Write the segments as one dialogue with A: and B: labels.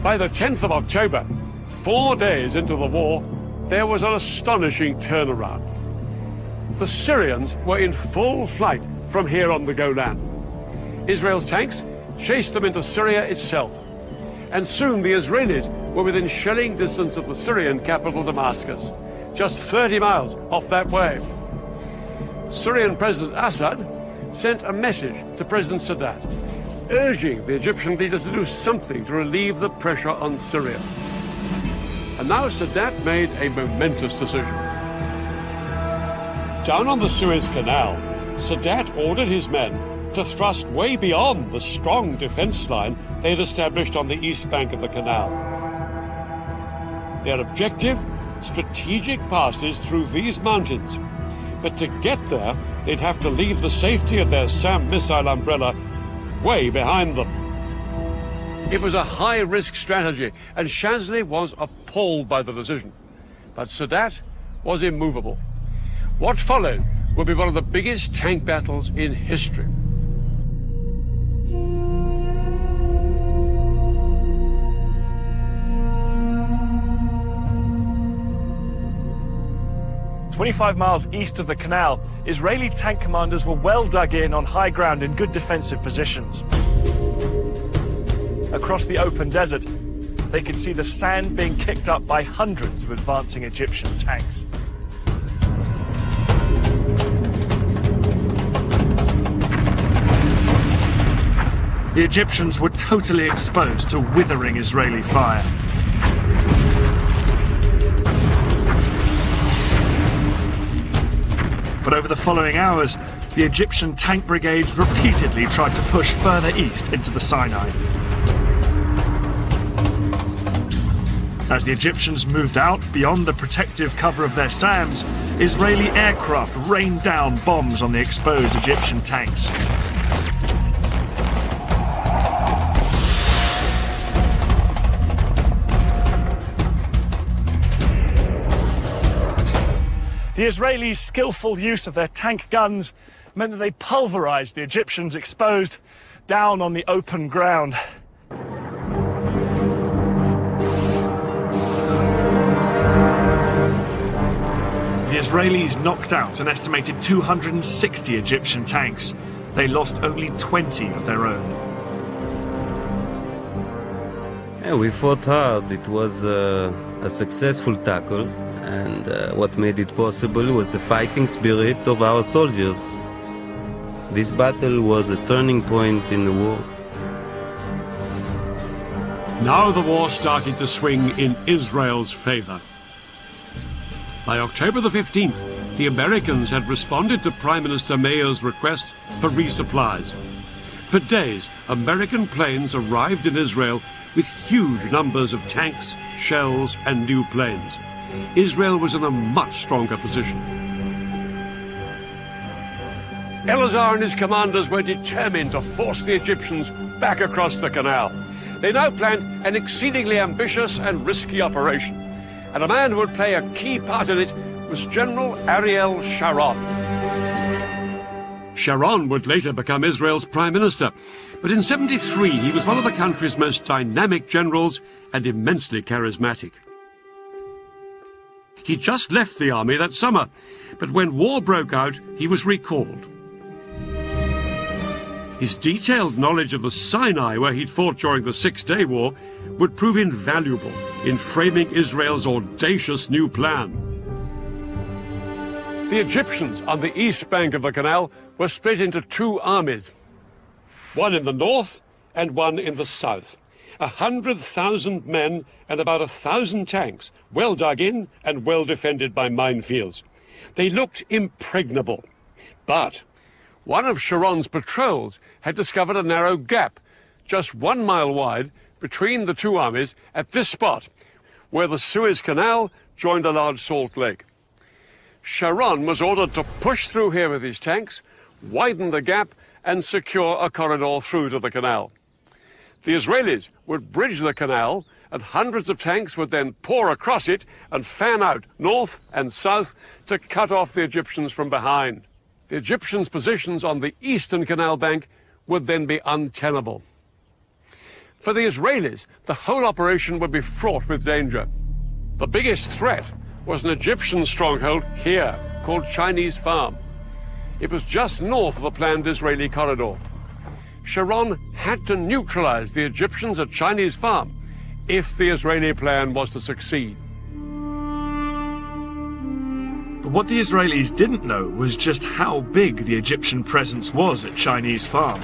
A: By the 10th of October, 4 days into the war, there was an astonishing turnaround. The Syrians were in full flight from here on the Golan. Israel's tanks chased them into Syria itself, and soon the Israelis were within shelling distance of the Syrian capital Damascus, just 30 miles off that way. Syrian President Assad sent a message to President Sadat, urging the Egyptian leaders to do something to relieve the pressure on Syria. And now Sadat made a momentous decision. Down on the Suez Canal, Sadat ordered his men to thrust way beyond the strong defense line they had established on the east bank of the canal. Their objective? Strategic passes through these mountains. But to get there, they'd have to leave the safety of their SAM missile umbrella way behind them. It was a high-risk strategy, and Shazli was appalled by the decision. But Sadat was immovable. What followed would be one of the biggest tank battles in history.
B: "25 miles east of the canal, Israeli tank commanders were well dug in on high ground in good defensive positions. Across the open desert, they could see the sand being kicked up by hundreds of advancing Egyptian tanks. The Egyptians were totally exposed to withering Israeli fire. But over the following hours, the Egyptian tank brigades repeatedly tried to push further east into the Sinai. As the Egyptians moved out beyond the protective cover of their SAMs, Israeli aircraft rained down bombs on the exposed Egyptian tanks. The Israelis' skillful use of their tank guns meant that they pulverized the Egyptians exposed down on the open ground. The Israelis knocked out an estimated 260 Egyptian tanks. They lost only 20 of their own.
C: Yeah, we fought hard. It was a successful tackle. And what made it possible was the fighting spirit of our soldiers. This battle was a turning point in the war.
A: Now the war started to swing in Israel's favor. By October the 15th, the Americans had responded to Prime Minister Meir's request for resupplies. For days, American planes arrived in Israel with huge numbers of tanks, shells, and new planes. Israel was in a much stronger position. Elazar and his commanders were determined to force the Egyptians back across the canal. They now planned an exceedingly ambitious and risky operation, and a man who would play a key part in it was General Ariel Sharon. Sharon would later become Israel's prime minister, but in '73 he was one of the country's most dynamic generals and immensely charismatic. He just left the army that summer, but when war broke out, he was recalled. His detailed knowledge of the Sinai, where he'd fought during the Six-Day War, would prove invaluable in framing Israel's audacious new plan. The Egyptians on the east bank of the canal were split into two armies, one in the north and one in the south. 100,000 men and about 1,000 tanks, well dug in and well defended by minefields. They looked impregnable. But one of Sharon's patrols had discovered a narrow gap, just 1 mile wide, between the two armies at this spot, where the Suez Canal joined a large salt lake. Sharon was ordered to push through here with his tanks, widen the gap, and secure a corridor through to the canal. The Israelis would bridge the canal, and hundreds of tanks would then pour across it and fan out north and south to cut off the Egyptians from behind. The Egyptians' positions on the eastern canal bank would then be untenable. For the Israelis, the whole operation would be fraught with danger. The biggest threat was an Egyptian stronghold here, called Chinese Farm. It was just north of the planned Israeli corridor. Sharon had to neutralize the Egyptians at Chinese Farm if the Israeli plan was to succeed.
B: But what the Israelis didn't know was just how big the Egyptian presence was at Chinese Farm.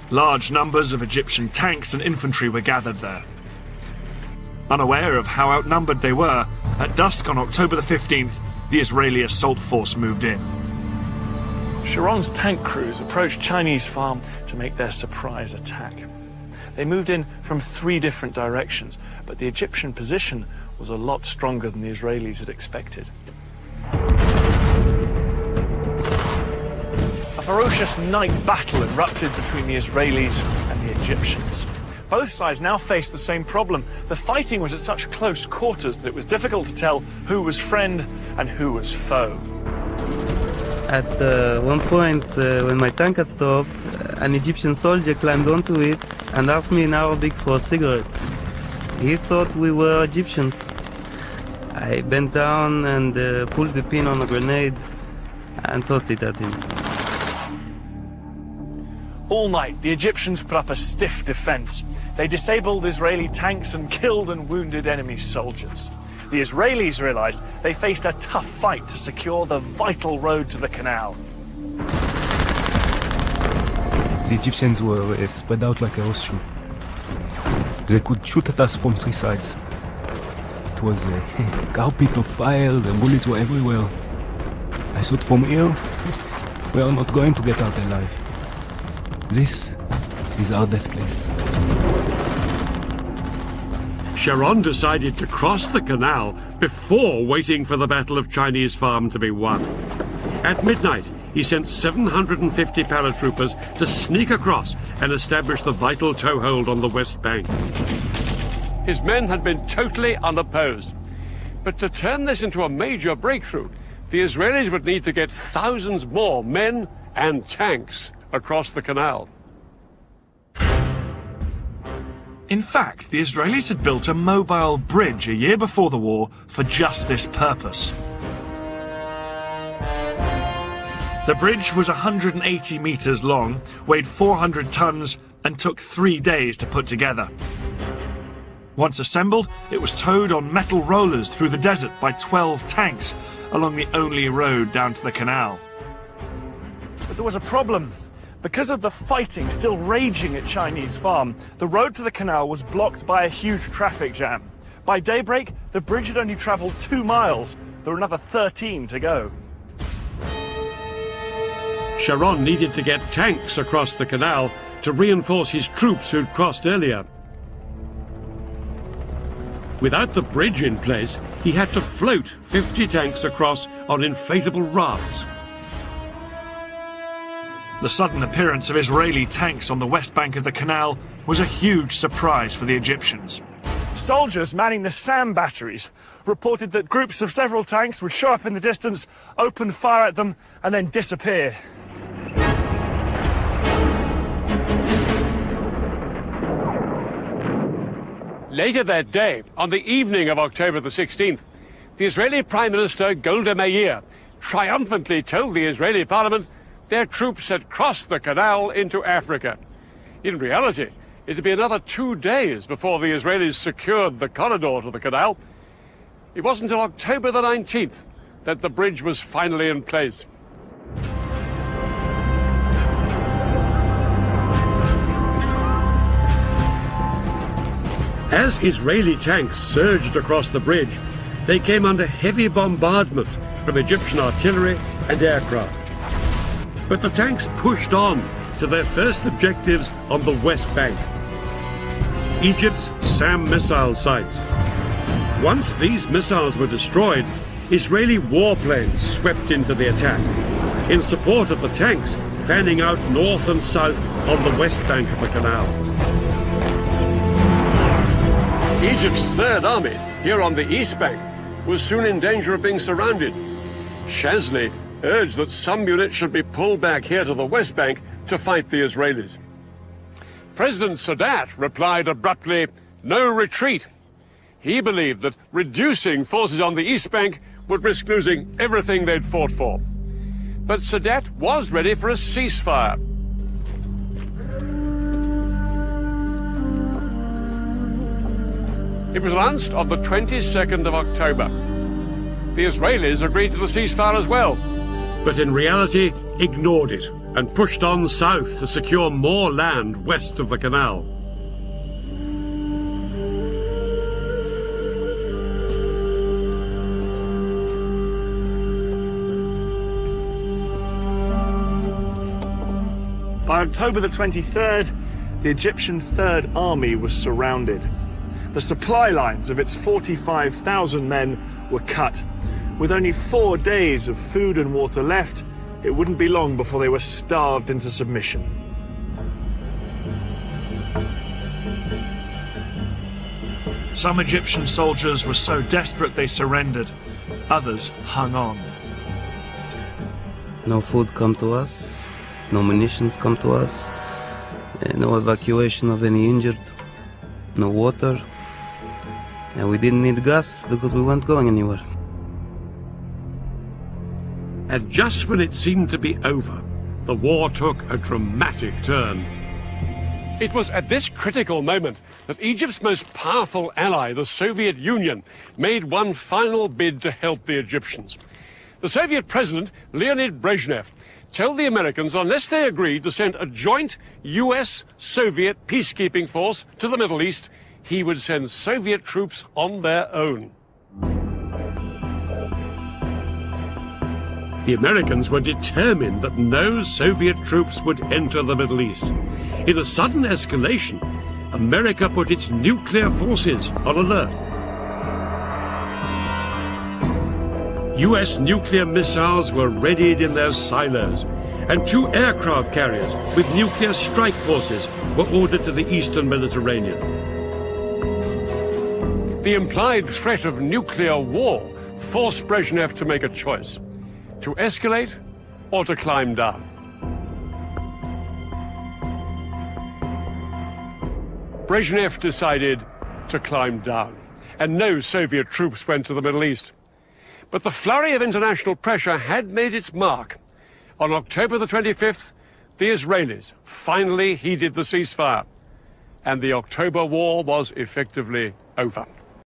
B: Large numbers of Egyptian tanks and infantry were gathered there. Unaware of how outnumbered they were, at dusk on October the 15th, the Israeli assault force moved in.
D: Sharon's tank crews approached Chinese Farm to make their surprise attack. They moved in from 3 different directions, but the Egyptian position was a lot stronger than the Israelis had expected. A ferocious night battle erupted between the Israelis and the Egyptians. Both sides now faced the same problem. The fighting was at such close quarters that it was difficult to tell who was friend and who was foe.
C: At one point, when my tank had stopped, an Egyptian soldier climbed onto it and asked me in Arabic for a cigarette. He thought we were Egyptians. I bent down and pulled the pin on a grenade and tossed it at him.
D: All night, the Egyptians put up a stiff defense. They disabled Israeli tanks and killed and wounded enemy soldiers. The Israelis realized they faced a tough fight to secure the vital road to the canal.
E: The Egyptians were spread out like a horseshoe. They could shoot at us from 3 sides. It was a carpet of fire, the bullets were everywhere. I thought, from here, we are not going to get out alive. This is our death place.
A: Sharon decided to cross the canal before waiting for the Battle of Chinese Farm to be won. At midnight, he sent 750 paratroopers to sneak across and establish the vital toehold on the West Bank. His men had been totally unopposed. But to turn this into a major breakthrough, the Israelis would need to get thousands more men and tanks across the canal.
B: In fact, the Israelis had built a mobile bridge a year before the war for just this purpose. The bridge was 180 meters long, weighed 400 tons, and took 3 days to put together. Once assembled, it was towed on metal rollers through the desert by 12 tanks along the only road down to the canal.
D: But there was a problem. Because of the fighting still raging at Chinese Farm, the road to the canal was blocked by a huge traffic jam. By daybreak, the bridge had only traveled 2 miles. There were another 13 to go.
A: Sharon needed to get tanks across the canal to reinforce his troops who'd crossed earlier. Without the bridge in place, he had to float 50 tanks across on inflatable rafts.
B: The sudden appearance of Israeli tanks on the west bank of the canal was a huge surprise for the Egyptians.
D: Soldiers manning the SAM batteries reported that groups of several tanks would show up in the distance, open fire at them, and then disappear.
A: Later that day, on the evening of October the 16th, the Israeli Prime Minister Golda Meir triumphantly told the Israeli parliament their troops had crossed the canal into Africa. In reality, it would be another 2 days before the Israelis secured the corridor to the canal. It wasn't until October the 19th that the bridge was finally in place. As Israeli tanks surged across the bridge, they came under heavy bombardment from Egyptian artillery and aircraft. But the tanks pushed on to their first objectives on the West Bank, Egypt's SAM missile sites. Once these missiles were destroyed, Israeli warplanes swept into the attack, in support of the tanks fanning out north and south on the west bank of the canal. Egypt's Third Army, here on the east bank, was soon in danger of being surrounded. Shazli urged that some units should be pulled back here to the west bank to fight the Israelis. President Sadat replied abruptly, no retreat. He believed that reducing forces on the East Bank would risk losing everything they'd fought for. But Sadat was ready for a ceasefire. It was announced on the 22nd of October. The Israelis agreed to the ceasefire as well, but in reality ignored it and pushed on south to secure more land west of the canal.
D: By October the 23rd, the Egyptian Third Army was surrounded. The supply lines of its 45,000 men were cut. With only 4 days of food and water left, it wouldn't be long before they were starved into submission.
B: Some Egyptian soldiers were so desperate they surrendered. Others hung on.
C: No food come to us, no munitions come to us, no evacuation of any injured, no water, and we didn't need gas because we weren't going anywhere.
A: And just when it seemed to be over, the war took a dramatic turn. It was at this critical moment that Egypt's most powerful ally, the Soviet Union, made one final bid to help the Egyptians. The Soviet president, Leonid Brezhnev, told the Americans unless they agreed to send a joint US-Soviet peacekeeping force to the Middle East, he would send Soviet troops on their own. The Americans were determined that no Soviet troops would enter the Middle East. In a sudden escalation, America put its nuclear forces on alert. US nuclear missiles were readied in their silos, and 2 aircraft carriers with nuclear strike forces were ordered to the eastern Mediterranean. The implied threat of nuclear war forced Brezhnev to make a choice: to escalate or to climb down. Brezhnev decided to climb down, and no Soviet troops went to the Middle East. But the flurry of international pressure had made its mark. On October the 25th, the Israelis finally heeded the ceasefire, and the October War was effectively over.